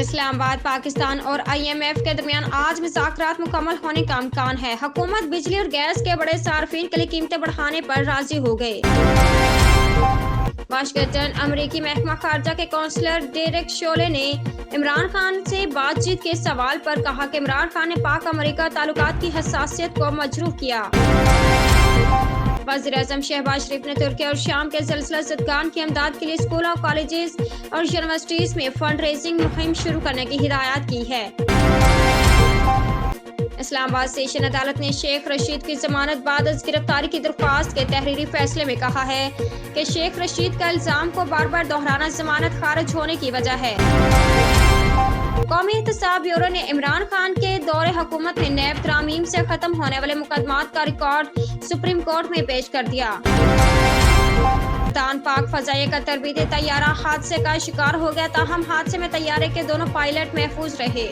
اسلام آباد پاکستان اور IMF کے درمیان آج مذاکرات مکمل ہونے کا امکان ہے۔ حکومت بجلی اور گیس کے بڑے صارفین کے لیے قیمتیں بڑھانے پر راضی ہو گئے۔ واشنگٹن۔ امریکی محکمہ خارجہ کے کونسلر ڈیرک شولے نے عمران خان سے بات چیت کے سوال پر کہا کہ عمران خان نے پاک امریکہ تعلقات کی حساسیت کو مجروح کیا۔ وزیر اعظم شہباز شریف نے ترکی اور شام کے زلزلہ زدگان کی امداد کے لیے اسکولوں، کالجز اور یونیورسٹیز میں فنڈ ریزنگ مہم شروع کرنے کی ہدایت کی ہے۔ اسلام آباد سیشن عدالت نے شیخ رشید کی ضمانت بعد از گرفتاری کی درخواست کے تحریری فیصلے میں کہا ہے کہ شیخ رشید کا الزام کو بار بار دہرانا ضمانت خارج ہونے کی وجہ ہے۔ قومی احتساب بیورو نے عمران خان کے دور حکومت میں نیب ترامیم سے ختم ہونے والے مقدمات کا ریکارڈ سپریم کورٹ میں پیش کر دیا۔ پاک فضائیہ کا تربیتی طیارہ حادثے کا شکار ہو گیا، تاہم حادثے میں طیارے کے دونوں پائلٹ محفوظ رہے۔